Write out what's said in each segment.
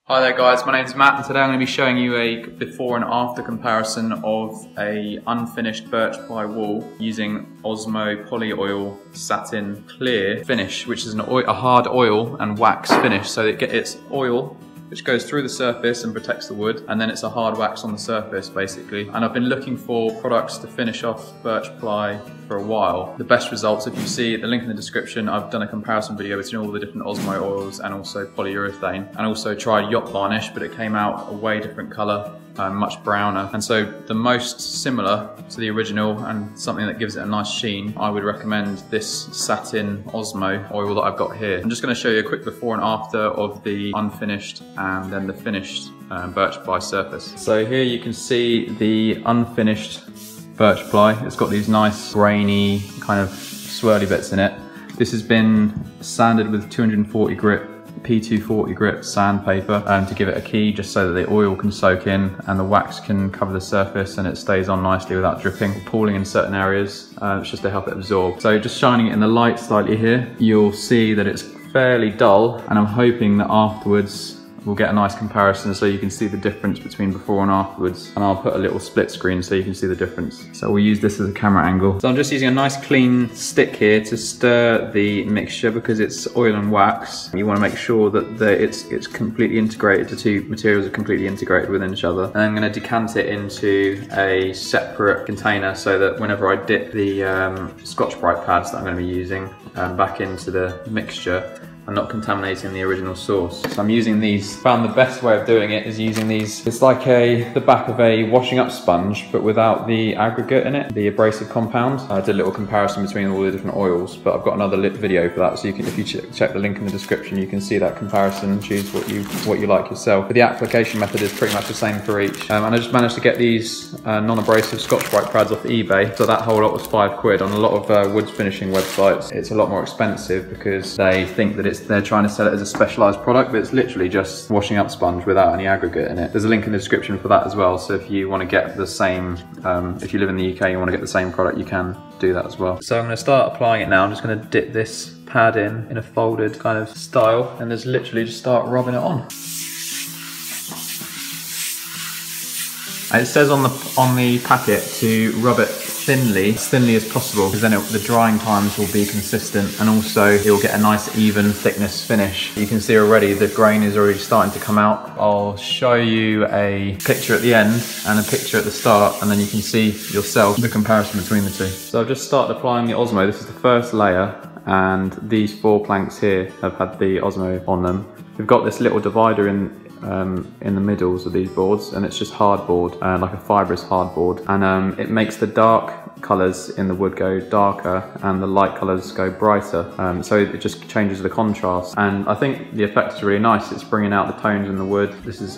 Hi there guys, my name is Matt and today I'm going to be showing you a before and after comparison of a unfinished birch ply wall using OSMO Poly Oil Satin Clear finish, which is a hard oil and wax finish. So it's oil which goes through the surface and protects the wood, and then it's a hard wax on the surface basically. And I've been looking for products to finish off birch ply for a while. The best results, if you see the link in the description, I've done a comparison video between all the different OSMO oils and also polyurethane, and also tried yacht varnish, but it came out a way different colour, much browner. And so the most similar to the original and something that gives it a nice sheen, I would recommend this satin OSMO oil that I've got here. I'm just going to show you a quick before and after of the unfinished and then the finished birch ply surface. So here you can see the unfinished birch ply. It's got these nice grainy kind of swirly bits in it. This has been sanded with 240 grit P240 grit sandpaper to give it a key, just so that the oil can soak in and the wax can cover the surface and it stays on nicely without dripping or pooling in certain areas. It's just to help it absorb. So just shining it in the light slightly here, you'll see that it's fairly dull, and I'm hoping that afterwards we'll get a nice comparison so you can see the difference between before and afterwards. And I'll put a little split screen so you can see the difference. So we'll use this as a camera angle. So I'm just using a nice clean stick here to stir the mixture because it's oil and wax. You want to make sure that it's completely integrated, the two materials are completely integrated within each other. And I'm going to decant it into a separate container so that whenever I dip the Scotch-Brite pads that I'm going to be using back into the mixture, and not contaminating the original source. So I'm using these. Found the best way of doing it is using these. It's like the back of a washing up sponge, but without the aggregate in it, the abrasive compound. I did a little comparison between all the different oils, but I've got another video for that, so you can, if you check the link in the description, you can see that comparison, choose what you like yourself. But the application method is pretty much the same for each. And I just managed to get these non-abrasive Scotch-Brite pads off eBay. So that whole lot was £5. On a lot of wood finishing websites, it's a lot more expensive because they think that they're trying to sell it as a specialised product, but it's literally just washing up sponge without any aggregate in it. There's a link in the description for that as well, so if you want to get the same, if you live in the UK and you want to get the same product, you can do that as well. So I'm going to start applying it now. I'm just going to dip this pad in a folded kind of style, and just literally just start rubbing it on. And it says on the packet to rub it as thinly as possible, because then the drying times will be consistent, and also it will get a nice even thickness finish. You can see already the grain is already starting to come out. I'll show you a picture at the end and a picture at the start, and then you can see yourself the comparison between the two. So I've just started applying the OSMO. This is the first layer, and these 4 planks here have had the OSMO on them. We've got this little divider in the middles of these boards, and it's just hardboard, like a fibrous hardboard, and it makes the dark colours in the wood go darker and the light colours go brighter, so it just changes the contrast, and I think the effect is really nice. It's bringing out the tones in the wood.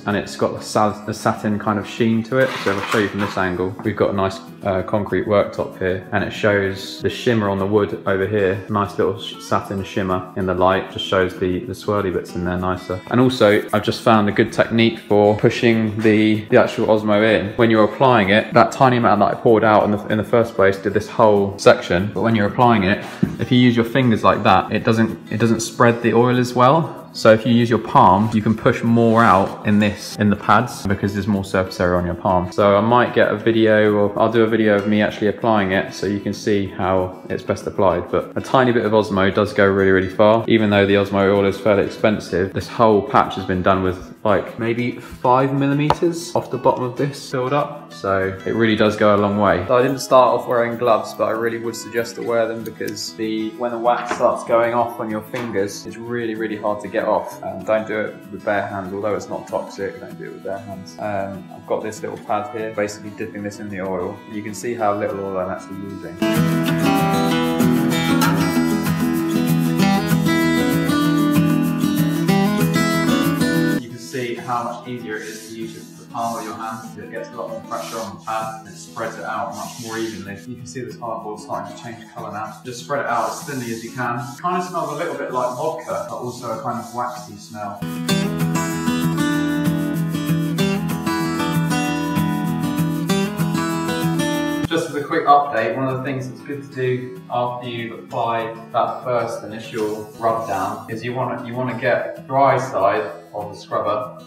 And it's got a satin kind of sheen to it. So I'll show you from this angle. We've got a nice concrete worktop here, and it shows the shimmer on the wood over here. Nice little satin shimmer in the light, just shows the swirly bits in there nicer. And also I've just found a good technique for pushing the actual OSMO in. When you're applying it, that tiny amount that I poured out in the first place did this whole section, but when you're applying it, if you use your fingers like that, it doesn't spread the oil as well. So if you use your palm, you can push more out in the pads, because there's more surface area on your palm. So I might get a video, or I'll do a video of me actually applying it so you can see how it's best applied. But a tiny bit of OSMO does go really, really far. Even though the OSMO oil is fairly expensive, this whole patch has been done with like maybe 5mm off the bottom of this filled up. So it really does go a long way. So I didn't start off wearing gloves, but I really would suggest to wear them, because when the wax starts going off on your fingers, it's really, really hard to get off. Don't do it with bare hands, although it's not toxic, don't do it with bare hands. I've got this little pad here, basically dipping this in the oil. You can see how little oil I'm actually using. You can see how much easier it is to use the palm of your hand. It gets a lot more pressure on the pad and it spreads it out much more evenly. You can see this hardboard starting to change colour now. Just spread it out as thinly as you can. It kind of smells a little bit like vodka, but also a kind of waxy smell. Just as a quick update, one of the things that's good to do after you've applied that first initial rub down is you want to get the dry side of the scrubber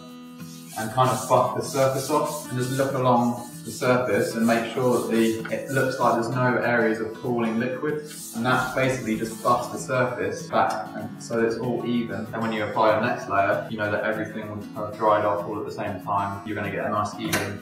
and kind of buff the surface off, and just look along the surface and make sure that it looks like there's no areas of pooling liquid, and that basically just buffs the surface back, and so it's all even. And when you apply the next layer, you know that everything will have dried off all at the same time. You're going to get a nice even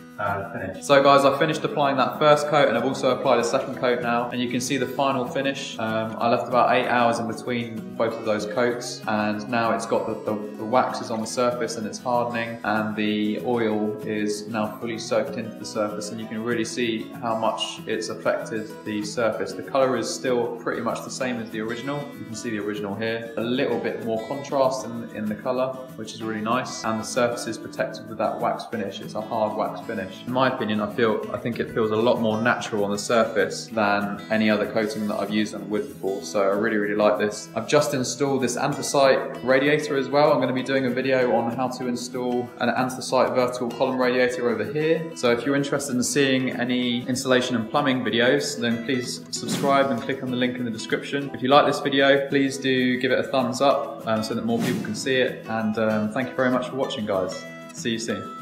finish. So guys, I've finished applying that first coat, and I've also applied a second coat now, and you can see the final finish. I left about 8 hours in between both of those coats, and now it's got the wax is on the surface and it's hardening, and the oil is now fully soaked into the surface, and you can really see how much it's affected the surface. The colour is still pretty much the same as the original. You can see the original here. A little bit more contrast in the colour, which is really nice, and the surface is protected with that wax finish. It's a hard wax finish. In my opinion, I think it feels a lot more natural on the surface than any other coating that I've used on wood before, so I really like this. I've just installed this anthracite radiator as well. I'm going to be doing a video on how to install an anthracite vertical column radiator over here, so if you're interested in seeing any installation and plumbing videos, then please subscribe and click on the link in the description. If you like this video, please do give it a thumbs up so that more people can see it, and thank you very much for watching, guys. See you soon.